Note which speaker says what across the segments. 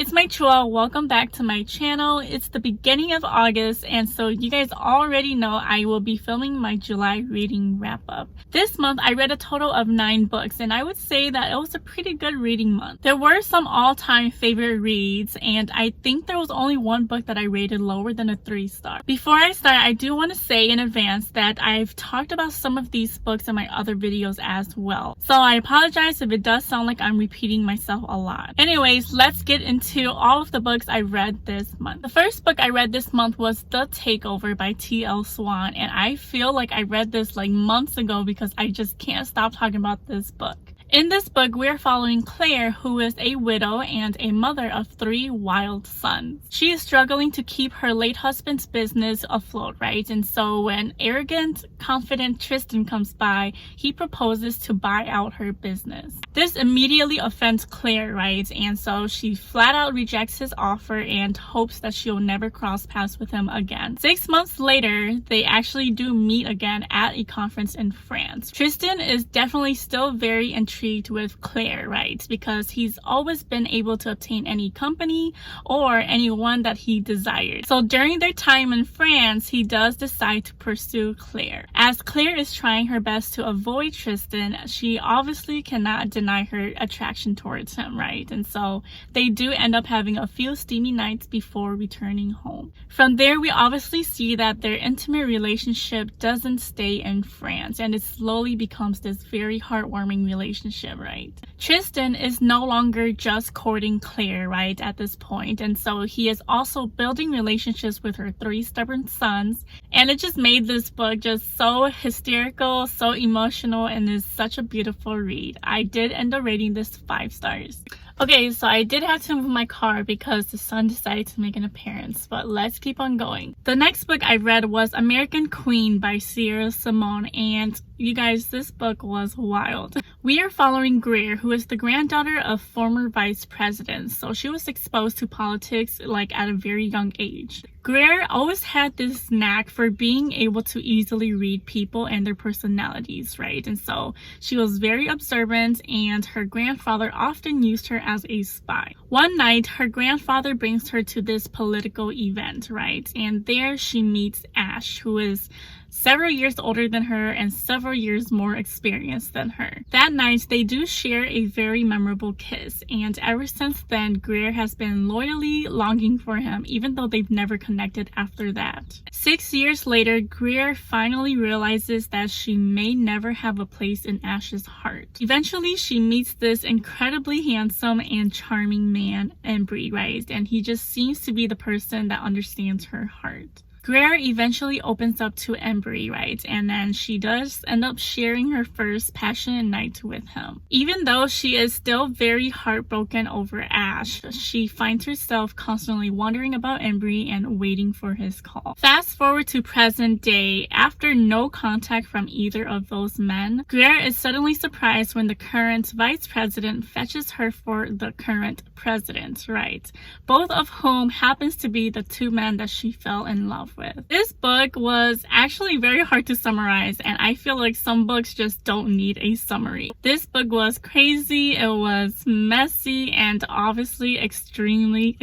Speaker 1: it's my Chua. Welcome back to my channel. It's the beginning of August, and so you guys already know I will be filming my July reading wrap up. This month I read a total of 9 books, and I would say that it was a pretty good reading month. There were some all-time favorite reads, and I think there was only one book that I rated lower than a 3-star. Before I start, I do want to say in advance that I've talked about some of these books in my other videos as well, so I apologize if it does sound like I'm repeating myself a lot. Anyways, let's get into all of the books I read this month. The first book I read this month was The Takeover by T.L. Swan, and I feel like I read this like months ago because I just can't stop talking about this book. In this book, we're following Claire, who is a widow and a mother of 3 wild sons. She is struggling to keep her late husband's business afloat, right? And so when arrogant, confident Tristan comes by, he proposes to buy out her business. This immediately offends Claire, right? And so she flat out rejects his offer and hopes that she'll never cross paths with him again. 6 months later, they actually do meet again at a conference in France. Tristan is definitely still very intrigued with Claire, right? Because he's always been able to obtain any company or anyone that he desired. So during their time in France, he does decide to pursue Claire. As Claire is trying her best to avoid Tristan, she obviously cannot deny her attraction towards him, right? And so they do end up having a few steamy nights before returning home. From there, we obviously see that their intimate relationship doesn't stay in France, and it slowly becomes this very heartwarming relationship, right? Tristan is no longer just courting Claire, right, at this point, and so he is also building relationships with her 3 stubborn sons, and it just made this book just so hysterical, so emotional, and is such a beautiful read. I did end up rating this 5 stars. Okay, so I did have to move my car because the sun decided to make an appearance, but let's keep on going. The next book I read was American Queen by Sierra Simone, and you guys, this book was wild. We are following Greer, who is the granddaughter of former vice presidents, so she was exposed to politics like at a very young age. Greer always had this knack for being able to easily read people and their personalities, right? And so she was very observant, and her grandfather often used her as a spy. One night, her grandfather brings her to this political event, right? And there she meets Ash, who is several years older than her and several years more experienced than her. That night, they do share a very memorable kiss, and ever since then, Greer has been loyally longing for him, even though they've never connected after that. 6 years later, Greer finally realizes that she may never have a place in Ash's heart. Eventually, she meets this incredibly handsome and charming man, Embry, right? And he just seems to be the person that understands her heart. Greer eventually opens up to Embry, right? And then she does end up sharing her first passionate night with him. Even though she is still very heartbroken over Ash, she finds herself constantly wondering about Embry and waiting for his call. Fast forward to present day. After no contact from either of those men, Greer is suddenly surprised when the current vice president fetches her for the current president, right? Both of whom happens to be the 2 men that she fell in love with. This book was actually very hard to summarize, and I feel like some books just don't need a summary. This book was crazy, it was messy, and obviously extremely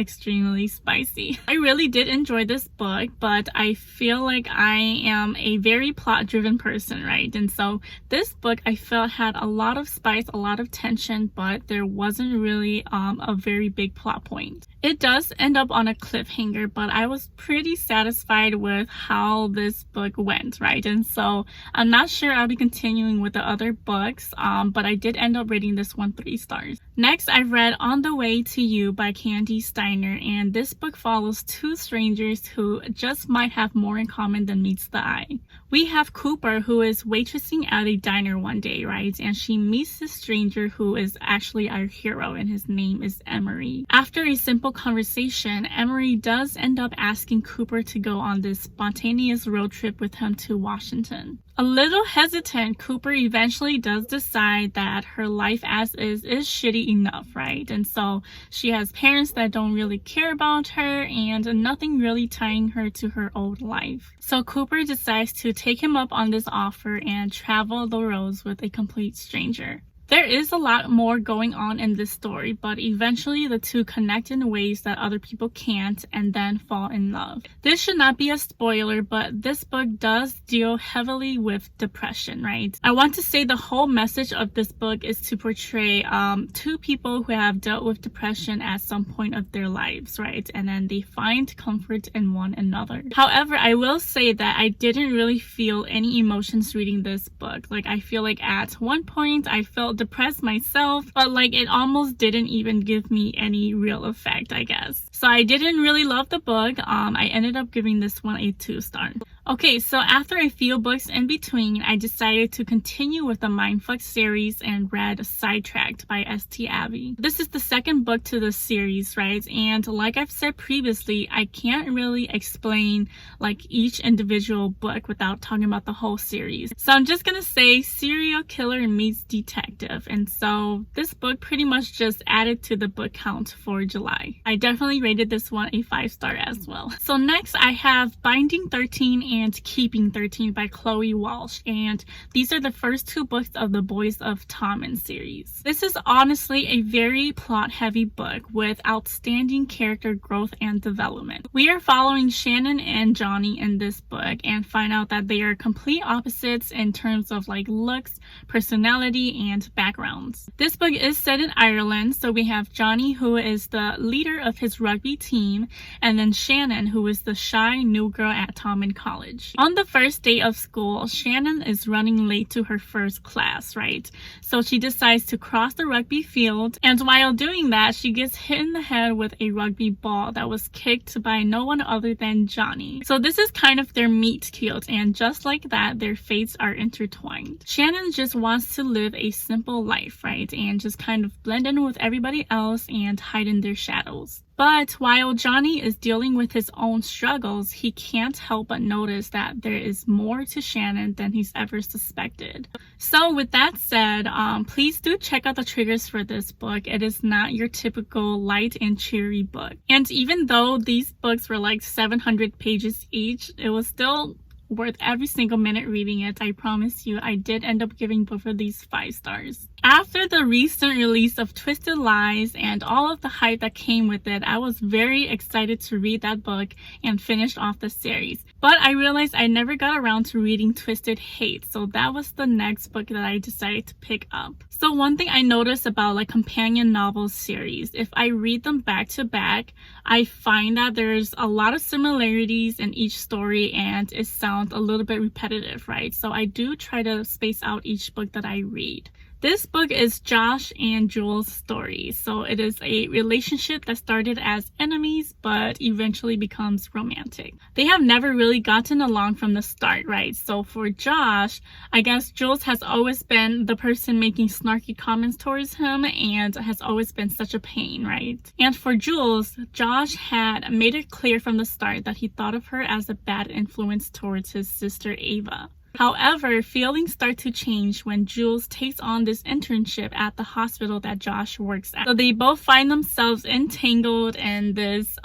Speaker 1: spicy. I really did enjoy this book, but I feel like I am a very plot-driven person, right? And so this book I felt had a lot of spice, a lot of tension, but there wasn't really a very big plot point. It does end up on a cliffhanger, but I was pretty satisfied with how this book went, right? And so I'm not sure I'll be continuing with the other books, but I did end up rating this one 3 stars. Next, I read On the Way to You by Candy Steiner, and this book follows 2 strangers who just might have more in common than meets the eye. We have Cooper, who is waitressing at a diner one day, right? And she meets this stranger who is actually our hero, and his name is Emery. After a simple conversation, Emery does end up asking Cooper to go on this spontaneous road trip with him to Washington. A little hesitant, Cooper eventually does decide that her life as is shitty enough, right? And so she has parents that don't really care about her and nothing really tying her to her old life. So Cooper decides to take him up on this offer and travel the roads with a complete stranger. There is a lot more going on in this story, but eventually the two connect in ways that other people can't and then fall in love. This should not be a spoiler, but this book does deal heavily with depression, right? I want to say the whole message of this book is to portray two people who have dealt with depression at some point of their lives, right? And then they find comfort in one another. However, I will say that I didn't really feel any emotions reading this book. Like, I feel like at one point I felt depressed myself, but like it almost didn't even give me any real effect, I guess. So I didn't really love the book. I ended up giving this one a 2-star. Okay, so after a few books in between, I decided to continue with the Mindfuck series and read Sidetracked by St. Abbey. This is the second book to the series, right? And like I've said previously, I can't really explain like each individual book without talking about the whole series. So I'm just gonna say serial killer meets detective. And so this book pretty much just added to the book count for July. I definitely rated this one a 5-star as well. So next I have Binding 13 and Keeping 13 by Chloe Walsh, and these are the first 2 books of the Boys of Tommen series. This is honestly a very plot-heavy book with outstanding character growth and development. We are following Shannon and Johnny in this book and find out that they are complete opposites in terms of like looks, personality, and backgrounds. This book is set in Ireland, so we have Johnny, who is the leader of his rugby team, and then Shannon, who is the shy new girl at Tommen College. On the first day of school, Shannon is running late to her first class, right? So she decides to cross the rugby field, and while doing that, she gets hit in the head with a rugby ball that was kicked by no one other than Johnny. So this is kind of their meet cute, and just like that, their fates are intertwined. Shannon just wants to live a simple life, right? And just kind of blend in with everybody else and hide in their shadows. But while Johnny is dealing with his own struggles, he can't help but notice that there is more to Shannon than he's ever suspected. So with that said, please do check out the triggers for this book. It is not your typical light and cheery book. And even though these books were like 700 pages each, it was still worth every single minute reading it. I promise you, I did end up giving both of these 5 stars. After the recent release of Twisted Lies and all of the hype that came with it, I was very excited to read that book and finish off the series. But I realized I never got around to reading Twisted Hate, so that was the next book that I decided to pick up. So one thing I noticed about like companion novel series, if I read them back to back, I find that there's a lot of similarities in each story and it sounds a little bit repetitive, right? So I do try to space out each book that I read. This book is Josh and Jules' story. So it is a relationship that started as enemies but eventually becomes romantic. They have never really gotten along from the start, right? So for Josh, I guess Jules has always been the person making snarky comments towards him and has always been such a pain, right? And for Jules, Josh had made it clear from the start that he thought of her as a bad influence towards his sister Ava. However, feelings start to change when Jules takes on this internship at the hospital that Josh works at. So they both find themselves entangled in this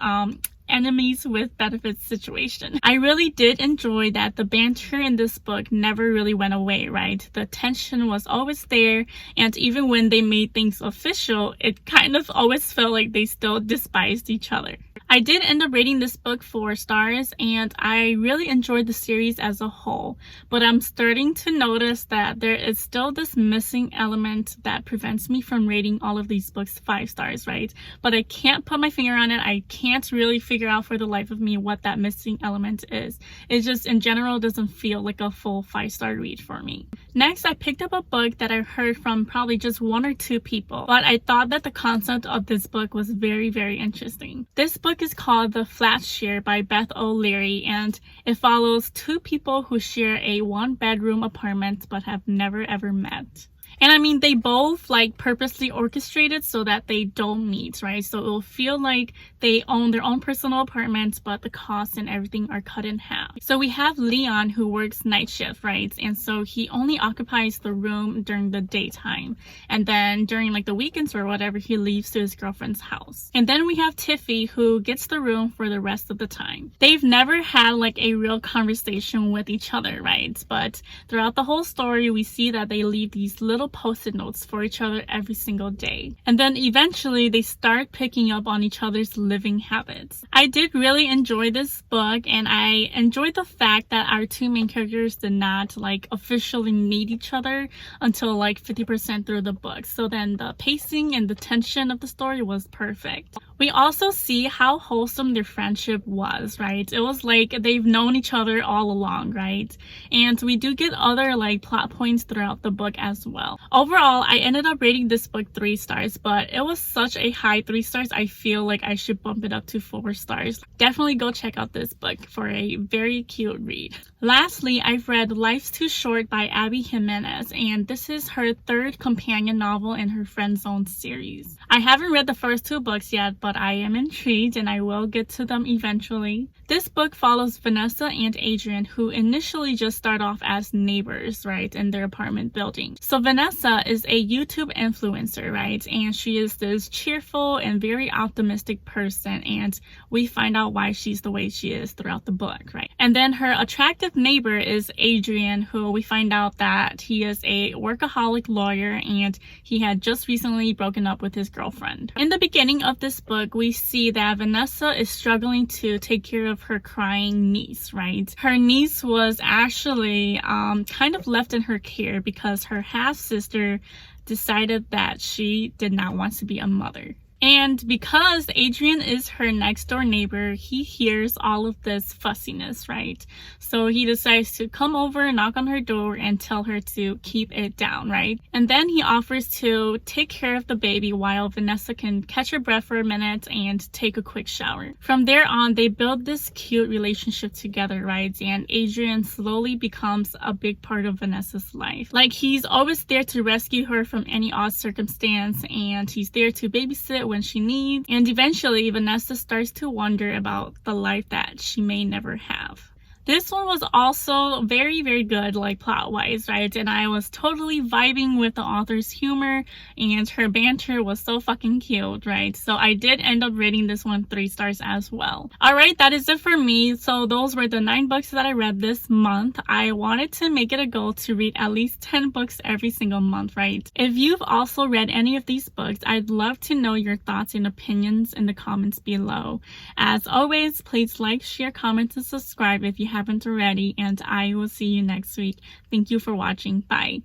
Speaker 1: enemies with benefits situation. I really did enjoy that the banter in this book never really went away, right? The tension was always there, and even when they made things official, it kind of always felt like they still despised each other. I did end up rating this book 4 stars, and I really enjoyed the series as a whole, but I'm starting to notice that there is still this missing element that prevents me from rating all of these books 5 stars, right? But I can't put my finger on it. I can't really figure out for the life of me what that missing element is. It just in general doesn't feel like a full 5-star read for me. Next, I picked up a book that I heard from probably just 1 or 2 people, but I thought that the concept of this book was very, very interesting. This book is called The Flatshare by Beth O'Leary, and it follows 2 people who share a 1-bedroom apartment but have never ever met. And I mean, they both like purposely orchestrated so that they don't meet, right? So it will feel like they own their own personal apartments, but the costs and everything are cut in half. So we have Leon, who works night shift, right? And so he only occupies the room during the daytime. And then during like the weekends or whatever, he leaves to his girlfriend's house. And then we have Tiffy, who gets the room for the rest of the time. They've never had like a real conversation with each other, right? But throughout the whole story, we see that they leave these little little post-it notes for each other every single day. And then eventually they start picking up on each other's living habits. I did really enjoy this book, and I enjoyed the fact that our two main characters did not like officially meet each other until like 50% through the book. So then the pacing and the tension of the story was perfect. We also see how wholesome their friendship was, right? It was like they've known each other all along, right? And we do get other like plot points throughout the book as well. Overall, I ended up rating this book 3 stars, but it was such a high 3 stars, I feel like I should bump it up to 4 stars. Definitely go check out this book for a very cute read. Lastly, I've read Life's Too Short by Abby Jimenez, and this is her 3rd companion novel in her Friend Zone series. I haven't read the first 2 books yet, but I am intrigued and I will get to them eventually. This book follows Vanessa and Adrian, who initially just start off as neighbors, right, in their apartment building. So Vanessa is a YouTube influencer, right, and she is this cheerful and very optimistic person, and we find out why she's the way she is throughout the book, right. And then her attractive neighbor is Adrian, who we find out that he is a workaholic lawyer and he had just recently broken up with his girlfriend. In the beginning of this book, we see that Vanessa is struggling to take care of her crying niece, right? Her niece was actually kind of left in her care because her half-sister decided that she did not want to be a mother. And because Adrian is her next door neighbor, he hears all of this fussiness, right? So he decides to come over, knock on her door, and tell her to keep it down, right? And then he offers to take care of the baby while Vanessa can catch her breath for a minute and take a quick shower. From there on, they build this cute relationship together, right? And Adrian slowly becomes a big part of Vanessa's life. Like, he's always there to rescue her from any odd circumstance, and he's there to babysit when she needs, and eventually Vanessa starts to wonder about the life that she may never have. This one was also very, very good, like plot-wise, right? And I was totally vibing with the author's humor, and her banter was so fucking cute, right? So I did end up rating this one 3 stars as well. Alright, that is it for me. So those were the 9 books that I read this month. I wanted to make it a goal to read at least 10 books every single month, right? If you've also read any of these books, I'd love to know your thoughts and opinions in the comments below. As always, please like, share, comment, and subscribe if you haven't already, and I will see you next week. Thank you for watching. Bye.